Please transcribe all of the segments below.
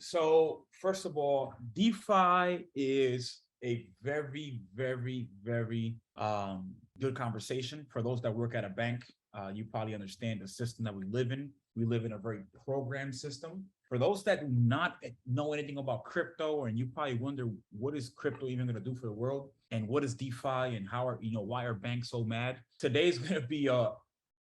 So first of all, DeFi is a very good conversation for those that work at a bank. You probably understand the system that we live in. We live in a very programmed system. For those that do not know anything about crypto, and you probably wonder what is crypto even going to do for the world, and what is DeFi, and how are why are banks so mad? Today is going to be a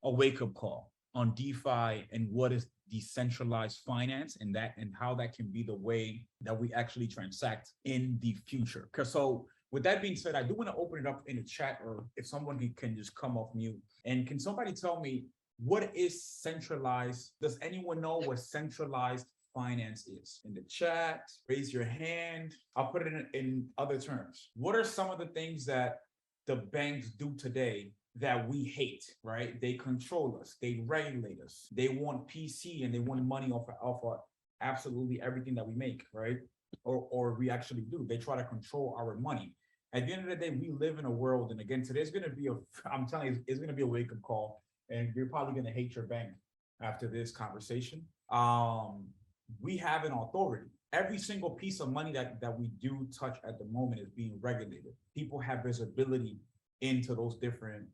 wake up call on DeFi and what is decentralized finance, and how that can be the way that we actually transact in the future. So with that being said, I do want to open it up in the chat, or if someone can just come off mute. And can somebody tell me what is centralized? Does anyone know what centralized finance is? In the chat, raise your hand. I'll put it in other terms. What are some of the things that the banks do today that we hate, right? They control us, they regulate us, they want PC, and they want money off of absolutely everything that we make, right? Or we actually do. They try to control our money. At the end of the day, we live in a world, and again, today's going to be I'm telling you, it's going to be a wake-up call, and you're probably going to hate your bank after this conversation. We have an authority. Every single piece of money that we do touch at the moment is being regulated. People have visibility into those different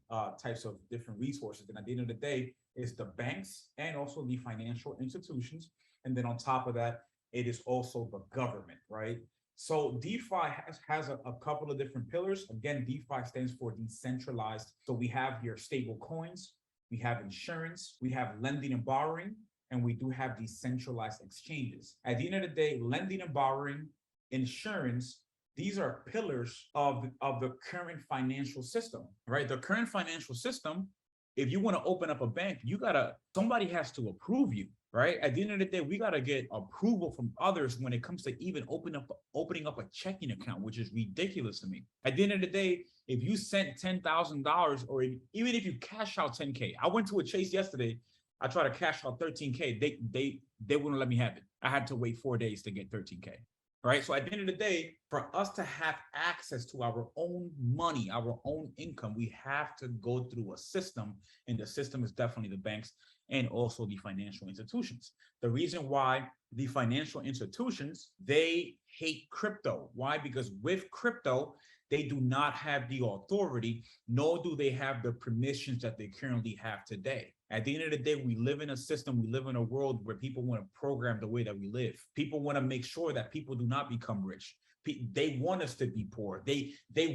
types of different resources. And at the end of the day, it's the banks and also the financial institutions. And then on top of that, it is also the government, right? So DeFi has a couple of different pillars. Again, DeFi stands for decentralized. So we have here stable coins, we have insurance, we have lending and borrowing, and we do have decentralized exchanges. At the end of the day, lending and borrowing, insurance, these are pillars of the current financial system, right? The current financial system, if you want to open up a bank, somebody has to approve you, right? At the end of the day, we got to get approval from others when it comes to even opening up a checking account, which is ridiculous to me. At the end of the day, if you sent $10,000, or even if you cash out 10K, I went to a Chase yesterday, I tried to cash out 13K. They wouldn't let me have it. I had to wait 4 days to get 13K. Right. So at the end of the day, for us to have access to our own money, our own income, we have to go through a system. And the system is definitely the banks and also the financial institutions. The reason why the financial institutions, they hate crypto. Why? Because with crypto, they do not have the authority, nor do they have the permissions that they currently have today. At the end of the day, we live in a system, we live in a world where people want to program the way that we live. People want to make sure that people do not become rich. They want us to be poor. They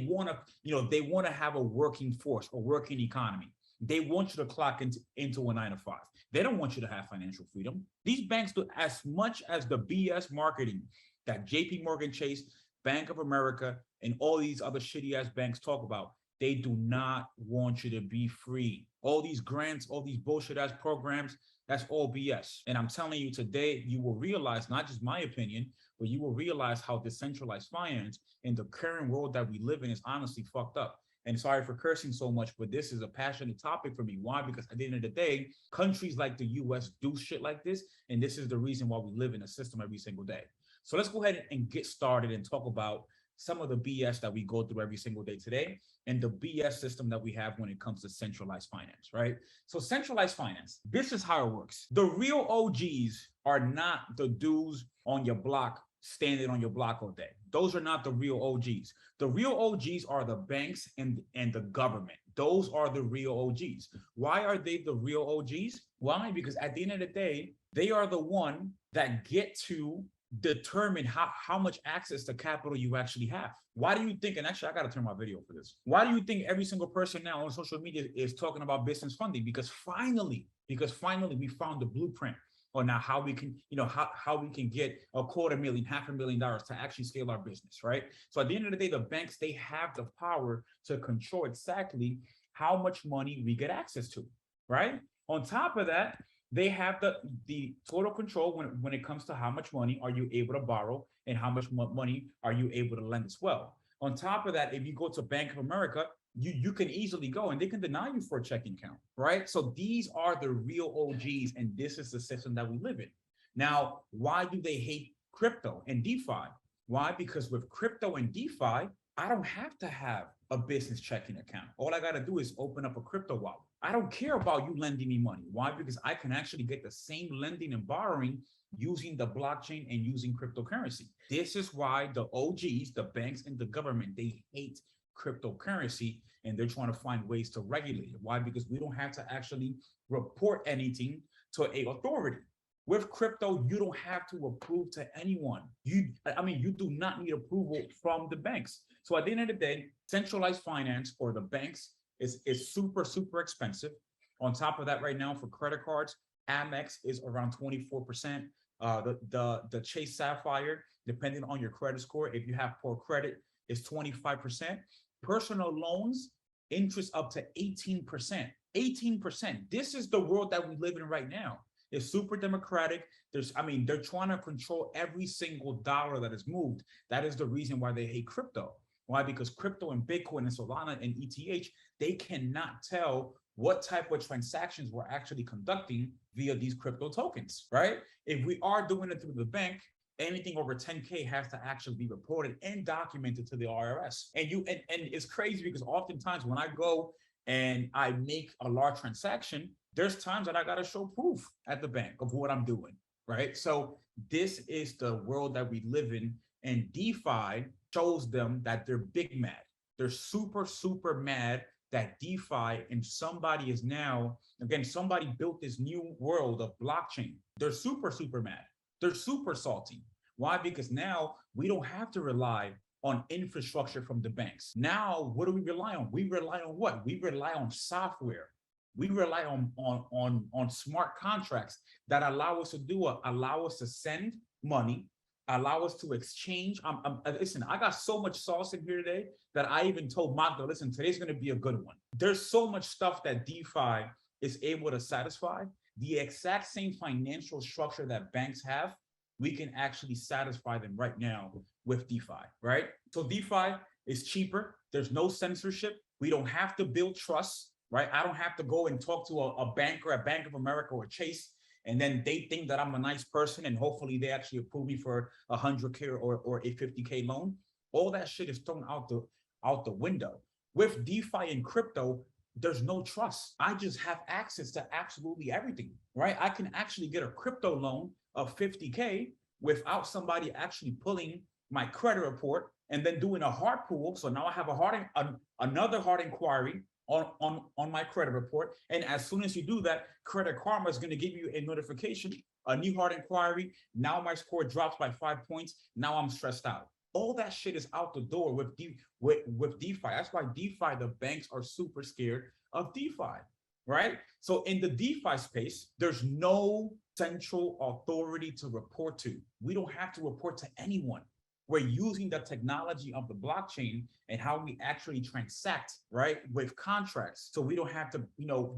want to, they want to have a working force, a working economy. They want you to clock into a 9 to 5. They don't want you to have financial freedom. These banks do as much as the BS marketing that JP Morgan Chase, Bank of America, and all these other shitty ass banks talk about. They do not want you to be free. All these grants, all these bullshit ass programs, that's all BS. And I'm telling you today, you will realize, not just my opinion, but you will realize how decentralized finance in the current world that we live in is honestly fucked up. And sorry for cursing so much, but this is a passionate topic for me. Why? Because at the end of the day, countries like the US do shit like this. And this is the reason why we live in a system every single day. So let's go ahead and get started and talk about some of the BS that we go through every single day today and the BS system that we have when it comes to centralized finance, right? So centralized finance, this is how it works. The real OGs are not the dudes on your block standing on your block all day. Those are not the real OGs. The real OGs are the banks and the government. Those are the real OGs. Why are they the real OGs? Why? Because at the end of the day, they are the one that get to determine how much access to capital you actually have. Why do you think, and actually I got to turn my video for this. Why do you think every single person now on social media is talking about business funding? Because finally we found the blueprint on now how we can, how we can get $250,000, $500,000 to actually scale our business, right? So at the end of the day, the banks, they have the power to control exactly how much money we get access to, right? On top of that, they have the total control when it comes to how much money are you able to borrow and how much money are you able to lend as well. On top of that, if you go to Bank of America, you can easily go and they can deny you for a checking account, right? So these are the real OGs, and this is the system that we live in. Now, why do they hate crypto and DeFi? Why? Because with crypto and DeFi, I don't have to have a business checking account. All I got to do is open up a crypto wallet. I don't care about you lending me money. Why? Because I can actually get the same lending and borrowing using the blockchain and using cryptocurrency. This is why the OGs, the banks and the government, they hate cryptocurrency, and they're trying to find ways to regulate it. Why? Because we don't have to actually report anything to a authority. With crypto, you don't have to approve to anyone. You do not need approval from the banks. So at the end of the day, centralized finance for the banks is super, super expensive. On top of that, right now for credit cards, Amex is around 24%. The Chase Sapphire, depending on your credit score, if you have poor credit, is 25%. Personal loans, interest up to 18%. 18%. This is the world that we live in right now. It's super democratic. They're trying to control every single dollar that is moved. That is the reason why they hate crypto. Why? Because crypto and Bitcoin and Solana and ETH, they cannot tell what type of transactions we're actually conducting via these crypto tokens, right? If we are doing it through the bank, anything over 10K has to actually be reported and documented to the IRS. And it's crazy because oftentimes when I go and I make a large transaction, there's times that I got to show proof at the bank of what I'm doing, right? So this is the world that we live in, and DeFi shows them that they're big mad. They're super, super mad that DeFi and somebody built this new world of blockchain. They're super, super mad. They're super salty. Why? Because now we don't have to rely on infrastructure from the banks. Now, what do we rely on? We rely on what? We rely on software. We rely on smart contracts that allow us to send money, allow us to exchange. Listen, I got so much sauce in here today that I even told Magda, listen, today's going to be a good one. There's so much stuff that DeFi is able to satisfy. The exact same financial structure that banks have, we can actually satisfy them right now with DeFi, right? So DeFi is cheaper. There's no censorship. We don't have to build trust, right? I don't have to go and talk to a banker at Bank of America or Chase, and then they think that I'm a nice person, and hopefully they actually approve me for a 100K or a 50K loan. All that shit is thrown out the window. With DeFi and crypto, there's no trust. I just have access to absolutely everything, right? I can actually get a crypto loan of 50K without somebody actually pulling my credit report and then doing a hard pull. So now I have another hard inquiry on my credit report. And as soon as you do that, Credit Karma is going to give you a notification, a new hard inquiry. Now my score drops by 5 points. Now I'm stressed out. All that shit is out the door with DeFi. That's why DeFi, the banks are super scared of DeFi, right? So in the DeFi space, there's no central authority to report to. We don't have to report to anyone. We're using the technology of the blockchain and how we actually transact, right, with contracts. So we don't have to,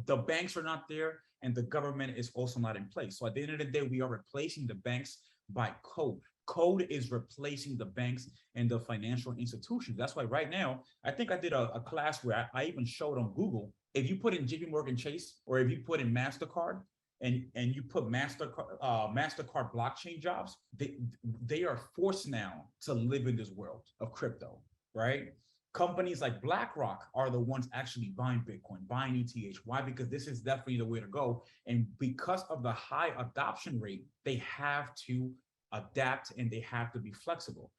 the banks are not there and the government is also not in place. So at the end of the day, we are replacing the banks by code. Code is replacing the banks and the financial institutions. That's why right now, I think I did a class where I even showed on Google, if you put in JP Morgan Chase or if you put in MasterCard, and you put MasterCard blockchain jobs, they are forced now to live in this world of crypto, right? Companies like BlackRock are the ones actually buying Bitcoin, buying ETH. Why? Because this is definitely the way to go. And because of the high adoption rate, they have to adapt and they have to be flexible.